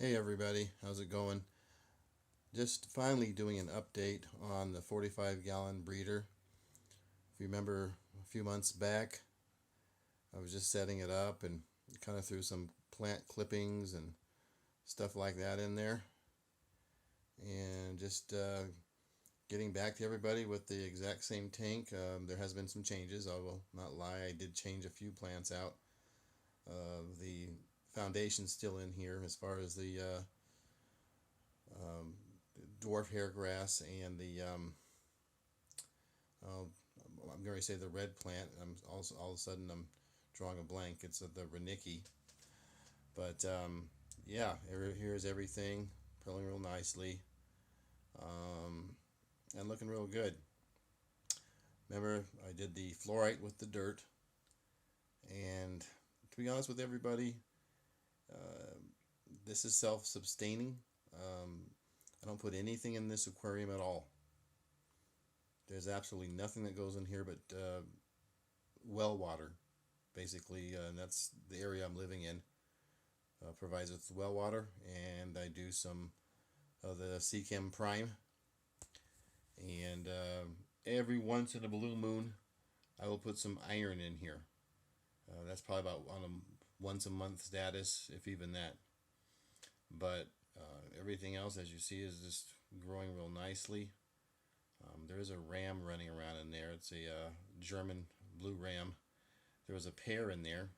Hey everybody, how's it going? Just finally doing an update on the 45-gallon breeder. If you remember a few months back, I was just setting it up and kind of threw some plant clippings and stuff like that in there. And just getting back to everybody with the exact same tank. There has been some changes, I will not lie. I did change a few plants out. The foundation's still in here as far as the dwarf hairgrass and the uh, I'm going to say the red plant. I'm also all of a sudden I'm drawing a blank. It's the Renicky, but yeah, here's everything pulling real nicely and looking real good. Remember, I did the flourite with the dirt, and to be honest with everybody, uh, this is self-sustaining. I don't put anything in this aquarium at all. There's absolutely nothing that goes in here but well water, basically, and that's the area I'm living in. Provides with well water, and I do some of the Seachem Prime, and every once in a blue moon, I will put some iron in here. That's probably about on a once a month status, if even that. But everything else, as you see, is just growing real nicely. There is a ram running around in there. It's a German blue ram. There was a pair in there,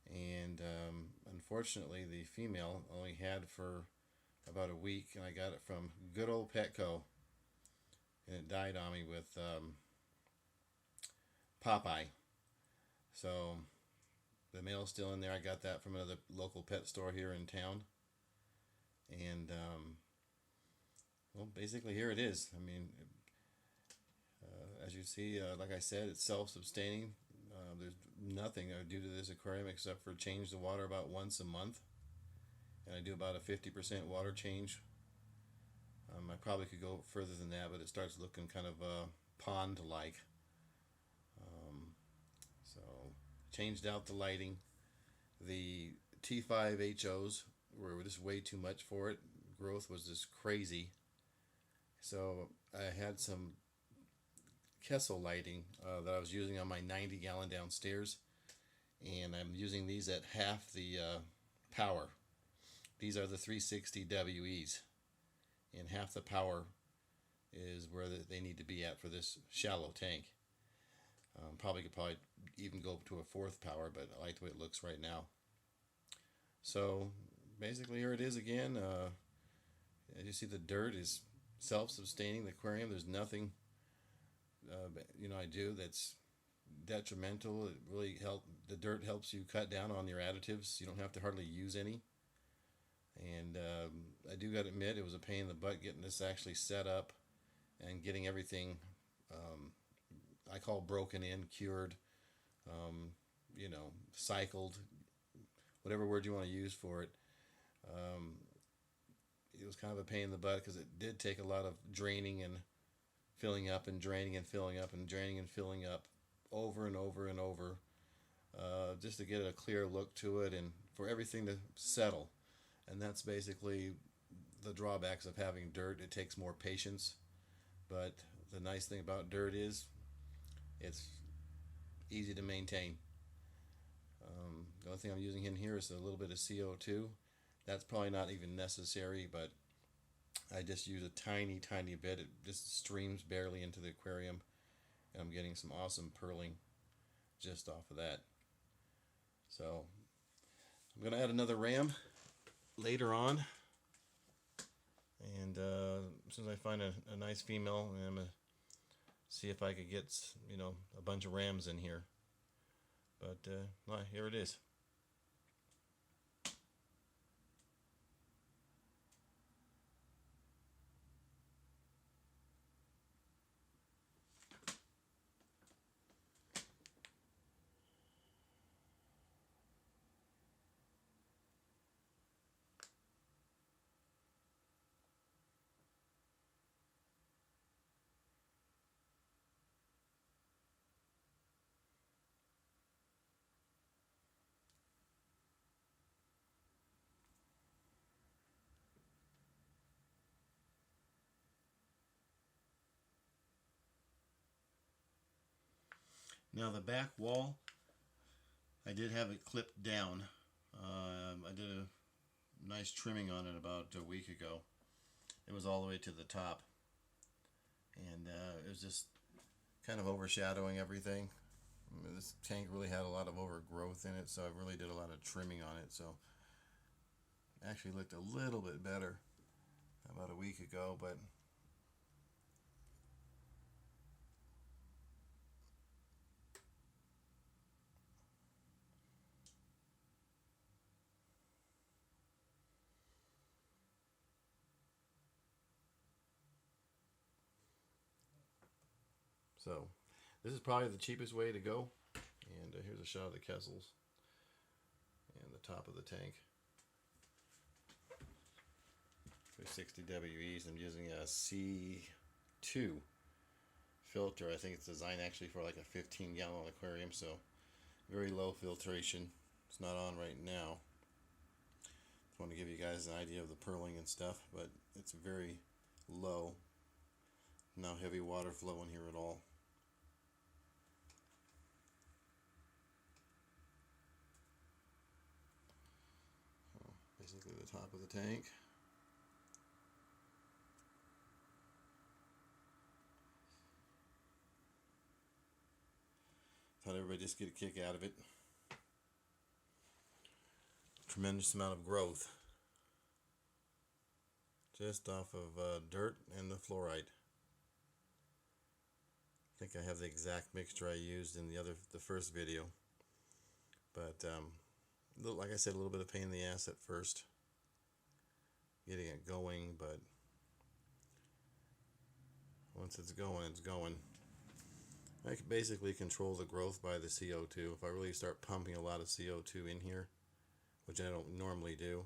and unfortunately, the female only had for about a week, and I got it from good old Petco, and it died on me with Popeye. So the male's still in there. I got that from another local pet store here in town, and well, basically here it is. I mean, as you see, like I said, it's self-sustaining. There's nothing I do to this aquarium except for change the water about once a month, and I do about a 50% water change. I probably could go further than that, but it starts looking kind of pond-like. So changed out the lighting. The T5 HOs were just way too much for it. Growth was just crazy. So I had some Kessel lighting that I was using on my 90-gallon downstairs, and I'm using these at half the power. These are the 360 WEs, and half the power is where they need to be at for this shallow tank. Probably could even go to a fourth power, but I like the way it looks right now. So basically here it is again. As you see, the dirt is self-sustaining. The aquarium, there's nothing I do that's detrimental. It really the dirt helps you cut down on your additives. You don't have to hardly use any. And I do got to admit, it was a pain in the butt getting this actually set up and getting everything I call broken in, cured, cycled, whatever word you want to use for it. It was kind of a pain in the butt because it did take a lot of draining and filling up and draining and filling up and draining and filling up over and over and over, just to get a clear look to it and for everything to settle. And that's basically the drawbacks of having dirt. It takes more patience, but the nice thing about dirt is it's easy to maintain. The only thing I'm using in here is a little bit of CO2. That's probably not even necessary, but I just use a tiny, tiny bit. It just streams barely into the aquarium, and I'm getting some awesome pearling just off of that. So I'm going to add another ram later on, and as soon as I find a nice female, I'm going to see if I could get a bunch of rams in here. But here it is. Now the back wall, I did have it clipped down. I did a nice trimming on it about a week ago. It was all the way to the top, and it was just kind of overshadowing everything. I mean, this tank really had a lot of overgrowth in it, so I really did a lot of trimming on it. So it actually looked a little bit better about a week ago, but so this is probably the cheapest way to go. And here's a shot of the Kessels and the top of the tank. For 60 WEs, I'm using a C2 filter. I think it's designed actually for like a 15-gallon aquarium, so very low filtration. It's not on right now. Just want to give you guys an idea of the purling and stuff, but it's very low. No heavy water flow in here at all. Basically the top of the tank. Thought everybody just get a kick out of it. Tremendous amount of growth just off of dirt and the fluorite. I think I have the exact mixture I used in the first video, but like I said, a little bit of pain in the ass at first getting it going, but once it's going, it's going. I can basically control the growth by the CO2. If I really start pumping a lot of CO2 in here, which I don't normally do,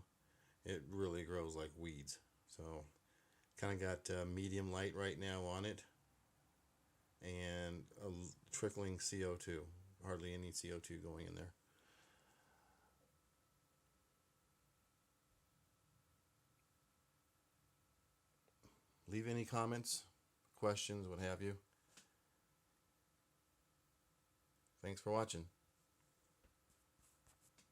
it really grows like weeds. So kind of got medium light right now on it, and a trickling CO2. Hardly any CO2 going in there. Leave any comments, questions, what have you. Thanks for watching.